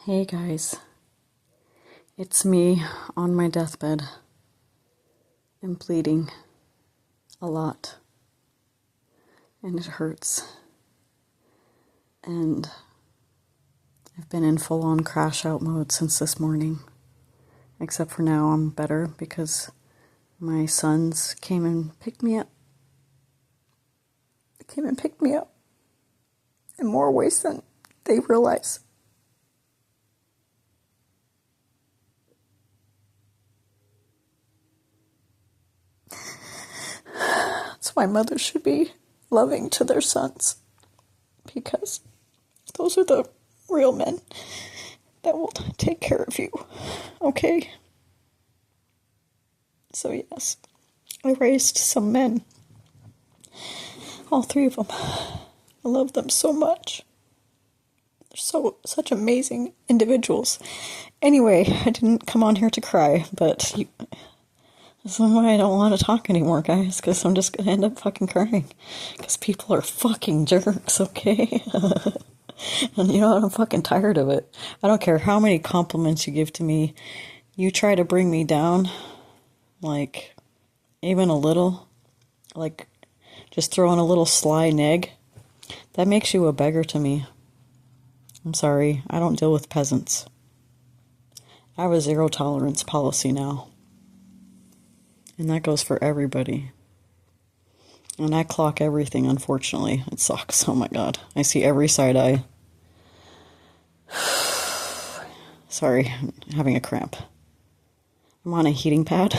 Hey guys, it's me on my deathbed. I'm bleeding a lot and it hurts. And I've been in full-on crash out mode since this morning. Except for now I'm better because my sons came and picked me up. They came and picked me up in more ways than they realize. That's why mothers should be loving to their sons, because those are the real men that will take care of you, okay? So yes, I raised some men, all three of them. I love them so much. They're such amazing individuals. Anyway, I didn't come on here to cry, but this is why I don't want to talk anymore, guys, because I'm just going to end up fucking crying. Because people are fucking jerks, okay? And you know what? I'm fucking tired of it. I don't care how many compliments you give to me. You try to bring me down, like, even a little, like, just throw in a little sly neg. That makes you a beggar to me. I'm sorry. I don't deal with peasants. I have a zero tolerance policy now. And that goes for everybody. And I clock everything, unfortunately. It sucks. Oh my god. I see every side eye. Sorry, I'm having a cramp. I'm on a heating pad.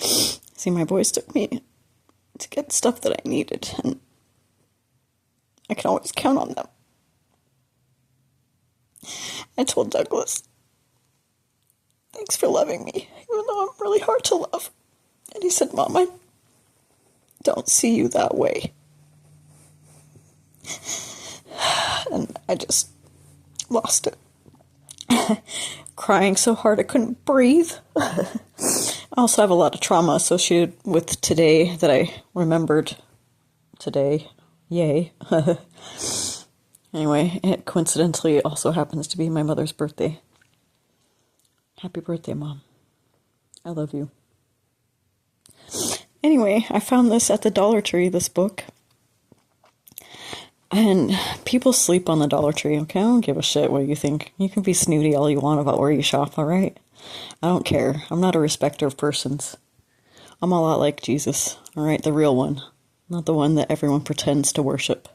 See, my boys took me to get stuff that I needed. And I can always count on them. I told Douglas, thanks for loving me, even though I'm really hard to love. And he said, Mom, I don't see you that way. And I just lost it. Crying so hard I couldn't breathe. I also have a lot of trauma associated with today that I remembered today. Yay. Anyway, it coincidentally also happens to be my mother's birthday. Happy birthday, Mom. I love you. Anyway, I found this at the Dollar Tree, this book. And people sleep on the Dollar Tree, okay? I don't give a shit what you think. You can be snooty all you want about where you shop, alright? I don't care. I'm not a respecter of persons. I'm a lot like Jesus, alright? The real one. Not the one that everyone pretends to worship.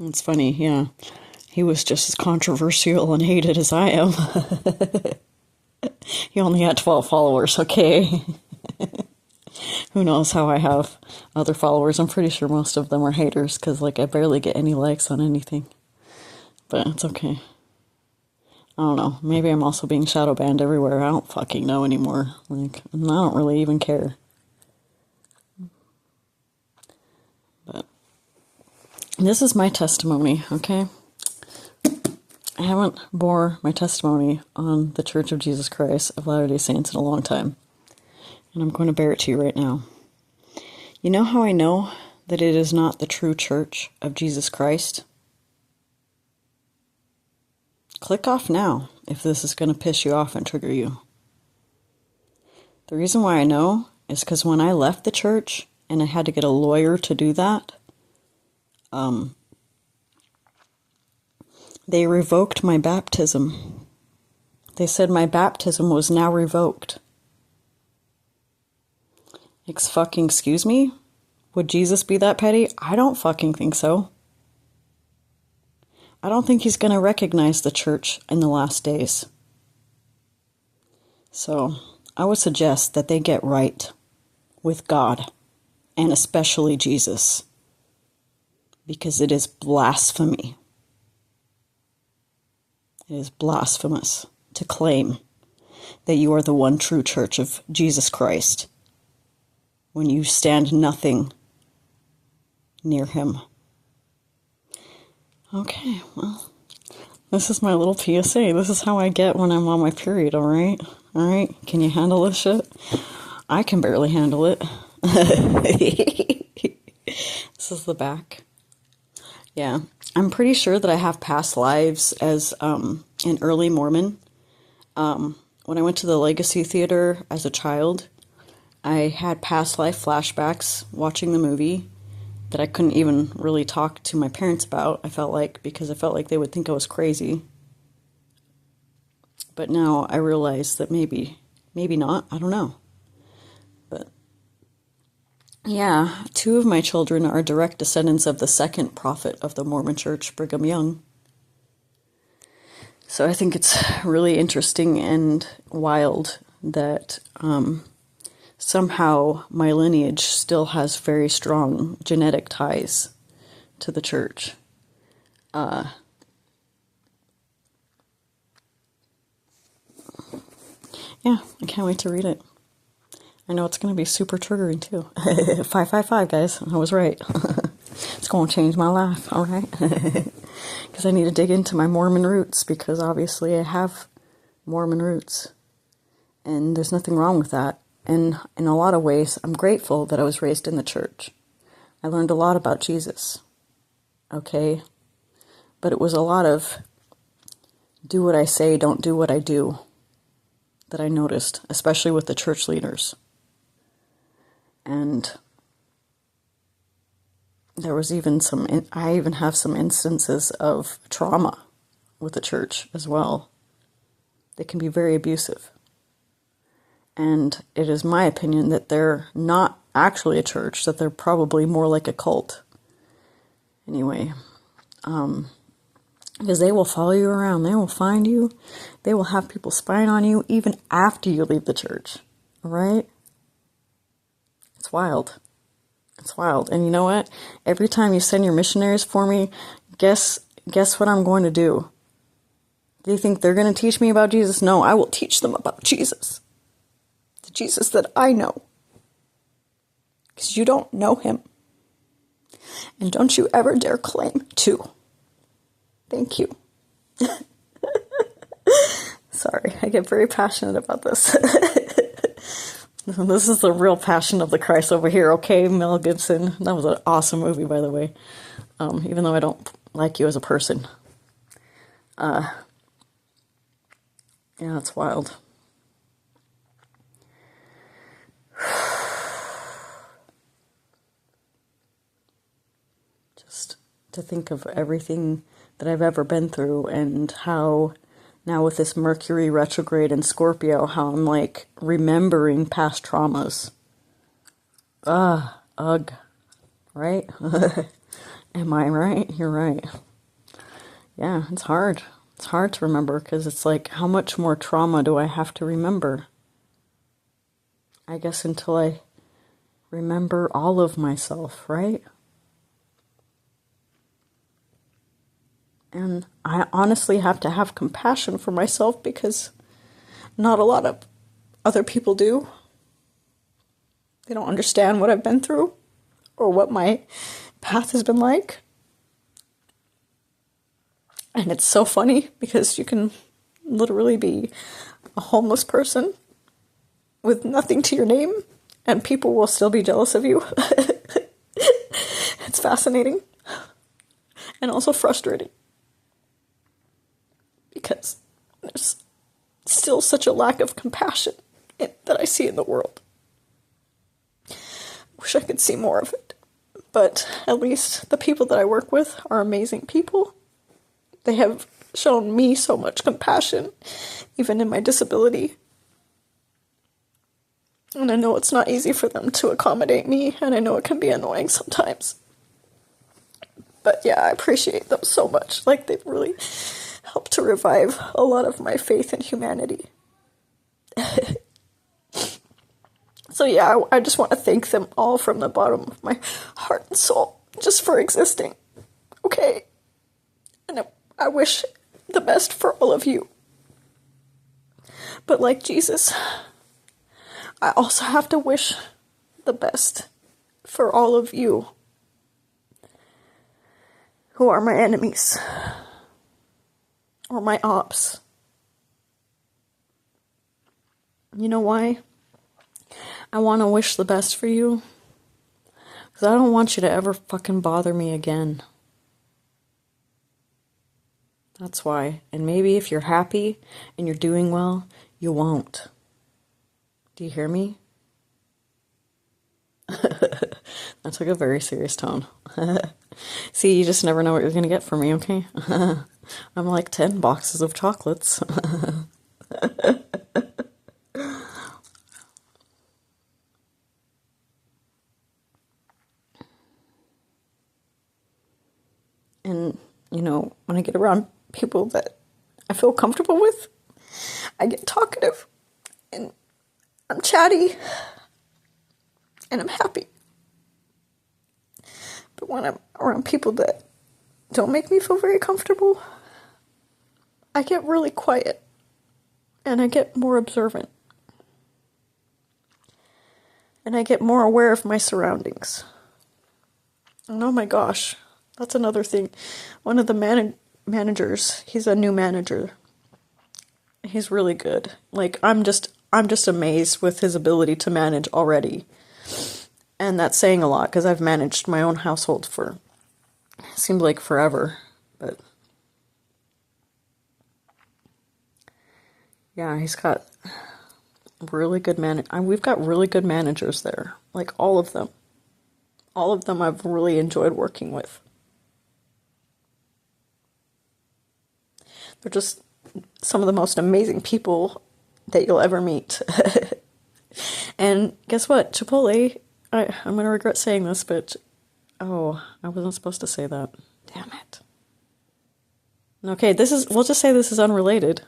It's funny, yeah. He was just as controversial and hated as I am. He only had 12 followers, okay? Who knows how I have other followers. I'm pretty sure most of them are haters, because, like, I barely get any likes on anything. But it's okay. I don't know. Maybe I'm also being shadow banned everywhere. I don't fucking know anymore. Like, I don't really even care. But this is my testimony, okay? I haven't bore my testimony on the Church of Jesus Christ of Latter-day Saints in a long time. And I'm going to bear it to you right now. You know how I know that it is not the true Church of Jesus Christ? Click off now if this is going to piss you off and trigger you. The reason why I know is because when I left the church and I had to get a lawyer to do that, they revoked my baptism. They said my baptism was now revoked. Excuse me? Would Jesus be that petty? I don't fucking think so. I don't think he's going to recognize the church in the last days. So, I would suggest that they get right with God, and especially Jesus, because it is blasphemy. It is blasphemous to claim that you are the one true church of Jesus Christ when you stand nothing near him. Okay, well, this is my little PSA. This is how I get when I'm on my period, alright? Alright, can you handle this shit? I can barely handle it. This is the back. Yeah, I'm pretty sure that I have past lives as an early Mormon. When I went to the Legacy Theater as a child, I had past life flashbacks watching the movie that I couldn't even really talk to my parents about, I felt like, because I felt like they would think I was crazy. But now I realize that maybe not, I don't know. But yeah, two of my children are direct descendants of the second prophet of the Mormon Church, Brigham Young. So I think it's really interesting and wild that somehow my lineage still has very strong genetic ties to the church. Yeah, I can't wait to read it. I know it's going to be super triggering too. 555, guys. I was right. It's going to change my life, all right? Because I need to dig into my Mormon roots, because obviously I have Mormon roots. And there's nothing wrong with that. And in a lot of ways, I'm grateful that I was raised in the church. I learned a lot about Jesus. Okay? But it was a lot of do what I say, don't do what I do that I noticed, especially with the church leaders. And there was even I even have some instances of trauma with the church as well. They can be very abusive. And it is my opinion that they're not actually a church, that they're probably more like a cult. Anyway, because they will follow you around, they will find you, they will have people spying on you even after you leave the church, all right? It's wild. It's wild. And you know what? Every time you send your missionaries for me, guess what I'm going to do? Do you think they're going to teach me about Jesus? No, I will teach them about Jesus. The Jesus that I know. Because you don't know him. And don't you ever dare claim to. Thank you. Sorry, I get very passionate about this. This is the real Passion of the Christ over here, okay, Mel Gibson? That was an awesome movie, by the way. Even though I don't like you as a person. Yeah, it's wild. Just to think of everything that I've ever been through, and how now with this Mercury retrograde in Scorpio, how I'm like remembering past traumas. Ugh. Right? Am I right? You're right. Yeah, it's hard. It's hard to remember, because it's like, how much more trauma do I have to remember? I guess until I remember all of myself, right? And I honestly have to have compassion for myself, because not a lot of other people do. They don't understand what I've been through or what my path has been like. And it's so funny, because you can literally be a homeless person with nothing to your name, and people will still be jealous of you. It's fascinating and also frustrating, because there's still such a lack of compassion that I see in the world. Wish I could see more of it. But at least the people that I work with are amazing people. They have shown me so much compassion, even in my disability. And I know it's not easy for them to accommodate me, and I know it can be annoying sometimes. But yeah, I appreciate them so much. Like, they've really helped to revive a lot of my faith in humanity. So yeah, I just want to thank them all from the bottom of my heart and soul, just for existing. Okay? And I wish the best for all of you. But like Jesus, I also have to wish the best for all of you who are my enemies or my ops. You know why? I want to wish the best for you, because I don't want you to ever fucking bother me again. That's why. And maybe if you're happy and you're doing well, you won't. Do you hear me? That took a very serious tone. See, you just never know what you're going to get from me, okay? I'm like 10 boxes of chocolates. And, you know, when I get around people that I feel comfortable with, I get talkative and I'm chatty and I'm happy. But when I'm around people that don't make me feel very comfortable, I get really quiet and I get more observant. And I get more aware of my surroundings. And oh my gosh, that's another thing. One of the managers, he's a new manager. He's really good. Like, I'm just amazed with his ability to manage already. And that's saying a lot, because I've managed my own household for, it seemed like forever. But yeah, he's got really good we've got really good managers there. Like, all of them. All of them I've really enjoyed working with. They're just some of the most amazing people that you'll ever meet. And guess what? Chipotle, I'm going to regret saying this, but oh, I wasn't supposed to say that. Damn it. Okay, we'll just say this is unrelated.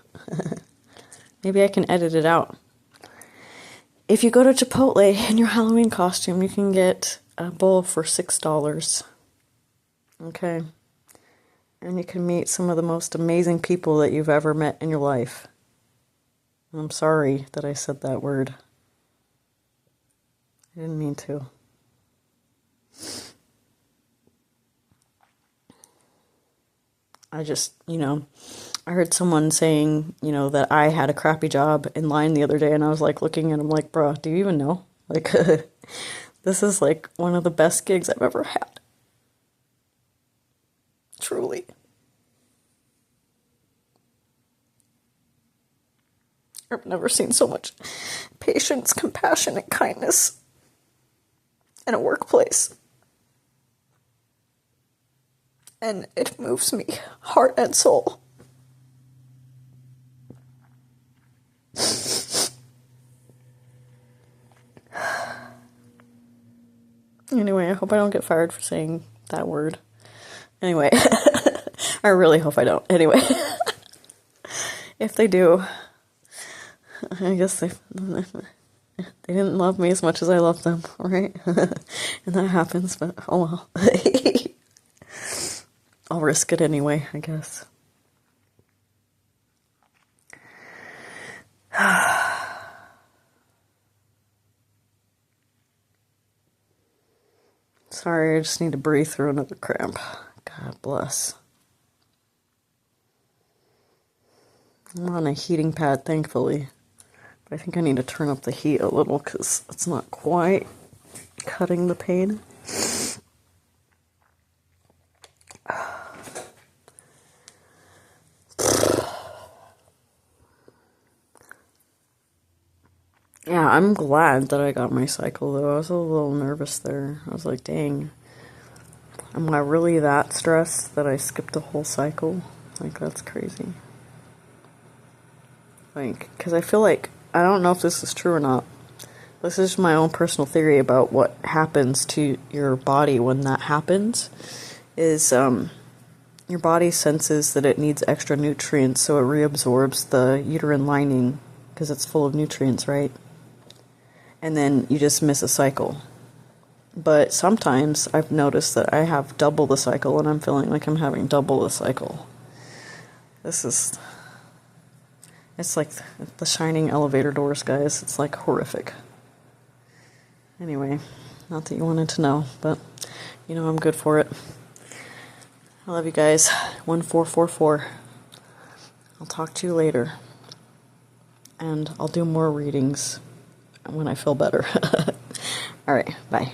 Maybe I can edit it out. If you go to Chipotle in your Halloween costume, you can get a bowl for $6. Okay. And you can meet some of the most amazing people that you've ever met in your life. I'm sorry that I said that word. I didn't mean to. I just, I heard someone saying, that I had a crappy job in line the other day, and I was like looking at him like, bro, do you even know? Like, this is like one of the best gigs I've ever had. Truly. I've never seen so much patience, compassion, and kindness in a workplace. And it moves me, heart and soul. Anyway, I hope I don't get fired for saying that word. Anyway, I really hope I don't. Anyway, if they do, I guess they didn't love me as much as I loved them, right? And that happens, but oh well. I'll risk it anyway, I guess. Sorry, I just need to breathe through another cramp. God bless. I'm on a heating pad, thankfully. But I think I need to turn up the heat a little because it's not quite cutting the pain. Yeah, I'm glad that I got my cycle, though. I was a little nervous there. I was like, dang, am I really that stressed that I skipped a whole cycle? Like, that's crazy. Like, because I feel like, I don't know if this is true or not. This is my own personal theory about what happens to your body when that happens. Is, your body senses that it needs extra nutrients, so it reabsorbs the uterine lining, because it's full of nutrients, right? And then you just miss a cycle. But sometimes I've noticed that I have double the cycle and I'm feeling like I'm having double the cycle. It's like the shining elevator doors, guys. It's like horrific. Anyway, not that you wanted to know, but I'm good for it. I love you guys. 1444. I'll talk to you later. And I'll do more readings when I feel better. All right, bye.